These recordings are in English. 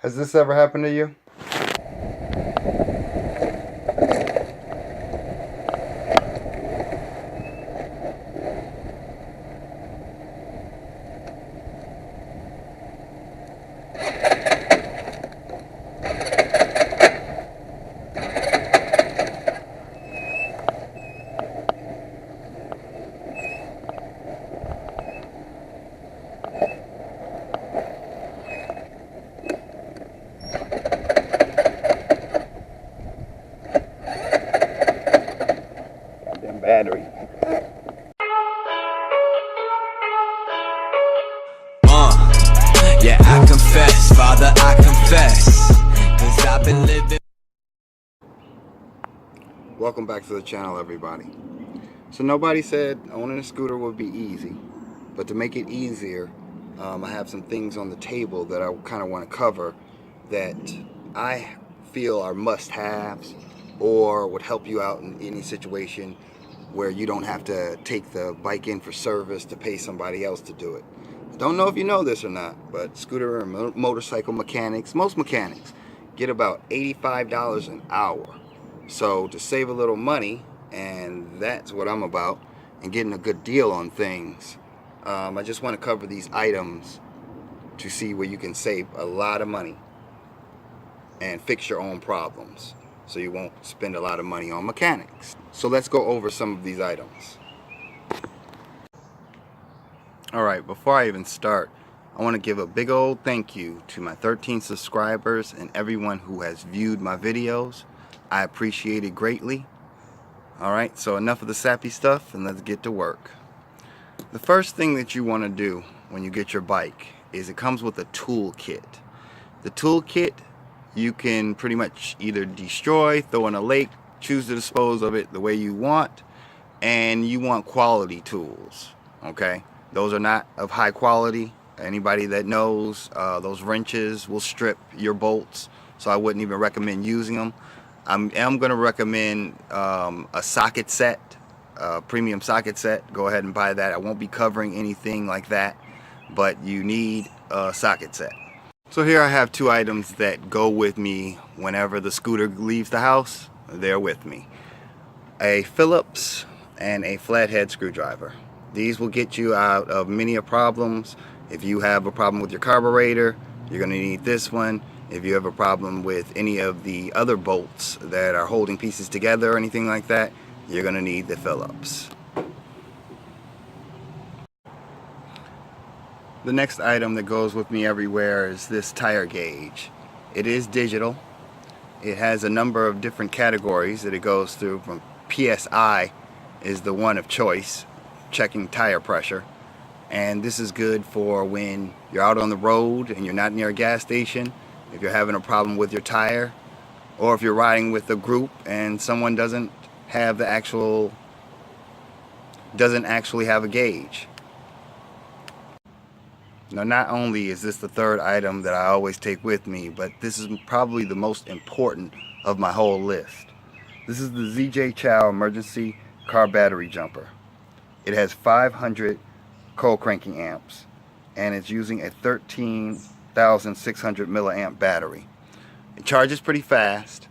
Has this ever happened to you? Battery. Yeah, I confess, Father, I confess, 'cause I've been living. Welcome back to the channel, everybody. So nobody said owning a scooter would be easy, but to make it easier, I have some things on the table that I kind of want to cover that I feel are must-haves or would help you out in any situation where you don't have to take the bike in for service to pay somebody else to do it. Don't know if you know this or not, but scooter and motorcycle mechanics, most mechanics, get about $85 an hour. So to save a little money, and that's what I'm about, and getting a good deal on things, I just want to cover these items to see where you can save a lot of money and fix your own problems, so you won't spend a lot of money on mechanics. So let's go over some of these items. Alright, before I even start, I want to give a big old thank you to my 13 subscribers and everyone who has viewed my videos. I appreciate it greatly. Alright, so enough of the sappy stuff and let's get to work. The first thing that you want to do when you get your bike is it comes with a tool kit. The tool kit you can pretty much either destroy, throw in a lake, choose to dispose of it the way you want, and you want quality tools. Okay, those are not of high quality. Anybody that knows, those wrenches will strip your bolts, so I wouldn't even recommend using them. I am going to recommend a socket set, a premium socket set. Go ahead and buy that. I won't be covering anything like that, but you need a socket set. So here I have two items that go with me whenever the scooter leaves the house. They're with me. A Phillips and a flathead screwdriver. These will get you out of many problems. If you have a problem with your carburetor, you're going to need this one. If you have a problem with any of the other bolts that are holding pieces together or anything like that, you're going to need the Phillips. The next item that goes with me everywhere is this tire gauge. It is digital. It has a number of different categories that it goes through. From PSI is the one of choice, checking tire pressure. And this is good for when you're out on the road and you're not near a gas station, if you're having a problem with your tire, or if you're riding with a group and someone doesn't actually have a gauge. Now, not only is this the third item that I always take with me, but this is probably the most important of my whole list. This is the ZJ Chow emergency car battery jumper. It has 500 cold cranking amps, and it's using a 13,600 milliamp battery. It charges pretty fast.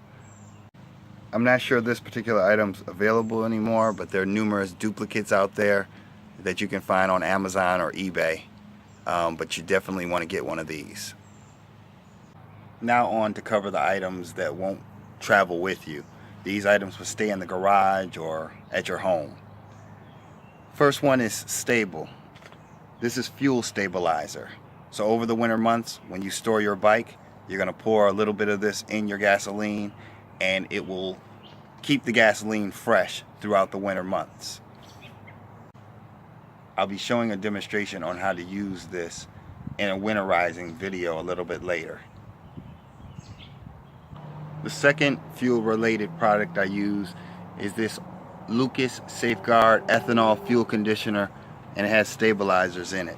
I'm not sure this particular item's available anymore, but there are numerous duplicates out there that you can find on Amazon or eBay. But you definitely want to get one of these. Now on to cover the items that won't travel with you. These items will stay in the garage or at your home. First one is stable. This is fuel stabilizer. So over the winter months, when you store your bike, you're going to pour a little bit of this in your gasoline, and it will keep the gasoline fresh throughout the winter months. I'll be showing a demonstration on how to use this in a winterizing video a little bit later. The second fuel related product I use is this Lucas Safeguard ethanol fuel conditioner, and it has stabilizers in it.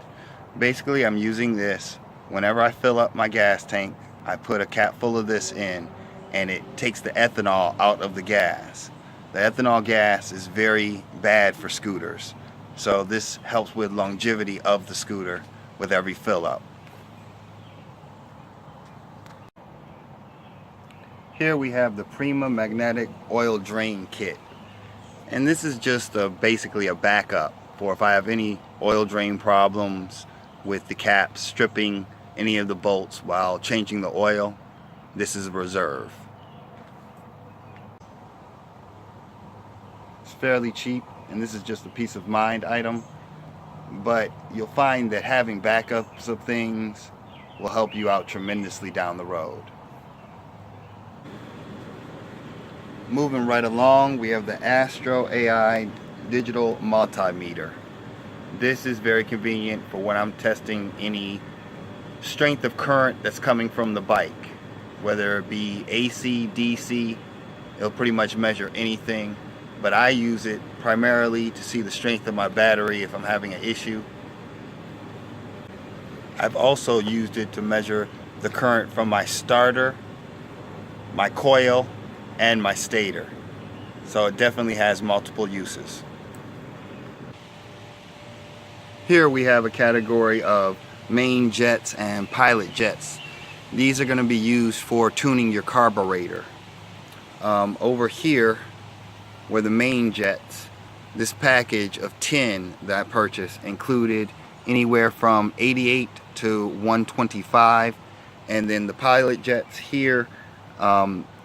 Basically, I'm using this whenever I fill up my gas tank. I put a cap full of this in, and it takes the ethanol out of the gas. The ethanol gas is very bad for scooters. So this helps with longevity of the scooter with every fill up. Here we have the Prima Magnetic Oil Drain Kit. And this is just basically a backup for if I have any oil drain problems with the caps, stripping any of the bolts while changing the oil. This is a reserve. It's fairly cheap, and this is just a peace of mind item. But you'll find that having backups of things will help you out tremendously down the road. Moving right along, we have the Astro AI digital multimeter. This is very convenient for when I'm testing any strength of current that's coming from the bike, whether it be AC, DC. It'll pretty much measure anything, but I use it primarily to see the strength of my battery if I'm having an issue. I've also used it to measure the current from my starter, my coil, and my stator. So it definitely has multiple uses. Here we have a category of main jets and pilot jets. These are going to be used for tuning your carburetor. Over here, where the main jets, this package of 10 that I purchased included anywhere from 88 to 125, and then the pilot jets here,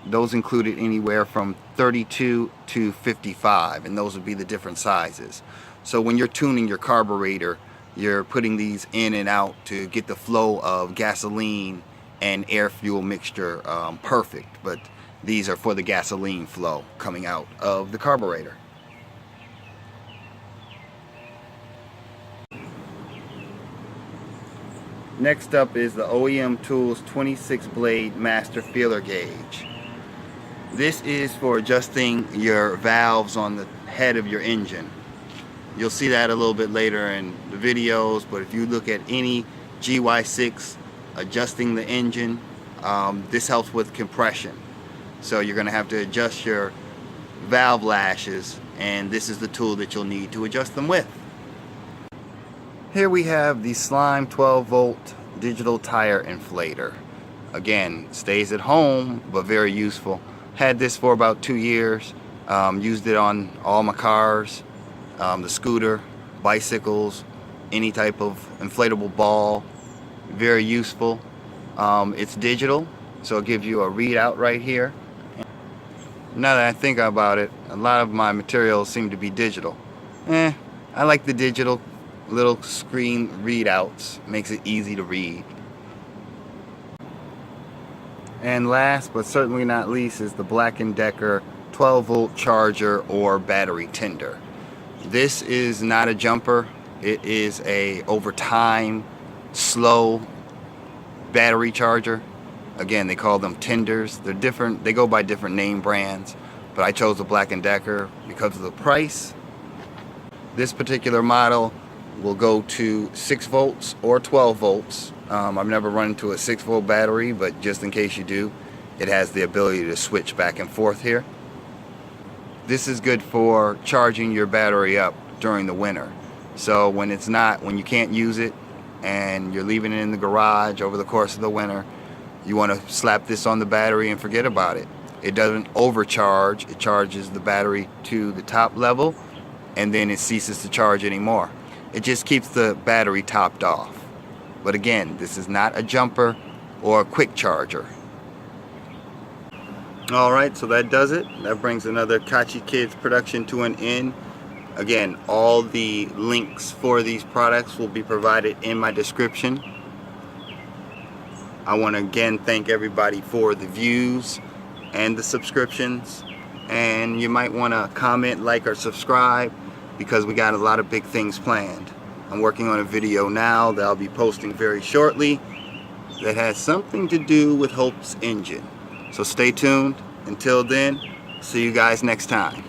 those included anywhere from 32 to 55, and those would be the different sizes. So when you're tuning your carburetor, you're putting these in and out to get the flow of gasoline and air fuel mixture perfect, but these are for the gasoline flow coming out of the carburetor. Next up is the OEM Tools 26 blade master feeler gauge. This is for adjusting your valves on the head of your engine. You'll see that a little bit later in the videos, but if you look at any GY6 adjusting the engine, this helps with compression. So you're going to have to adjust your valve lashes, and this is the tool that you'll need to adjust them with. Here we have the Slime 12 volt digital tire inflator. Again, stays at home, but very useful. Had this for about 2 years. Used it on all my cars, the scooter, bicycles, any type of inflatable ball. Very useful. It's digital, so it gives you a readout right here. Now that I think about it, a lot of my materials seem to be digital. I like the digital little screen readouts. Makes it easy to read. And last but certainly not least is the Black & Decker 12 volt charger or battery tender. This is not a jumper. It is a over time slow battery charger. Again, they call them tenders. They're different. They go by different name brands, but I chose the Black & Decker because of the price. This particular model will go to 6 volts or 12 volts. I've never run into a 6 volt battery, but just in case you do, it has the ability to switch back and forth here. This is good for charging your battery up during the winter. So when you can't use it and you're leaving it in the garage over the course of the winter, you want to slap this on the battery and forget about it. It doesn't overcharge. It charges the battery to the top level, and then it ceases to charge anymore. It just keeps the battery topped off. But again, this is not a jumper or a quick charger. Alright, so that does it. That brings another Kachi Kids production to an end. Again, all the links for these products will be provided in my description. I want to again thank everybody for the views and the subscriptions. And you might want to comment, like, or subscribe, because we got a lot of big things planned. I'm working on a video now that I'll be posting very shortly that has something to do with Hope's engine. So stay tuned. Until then, see you guys next time.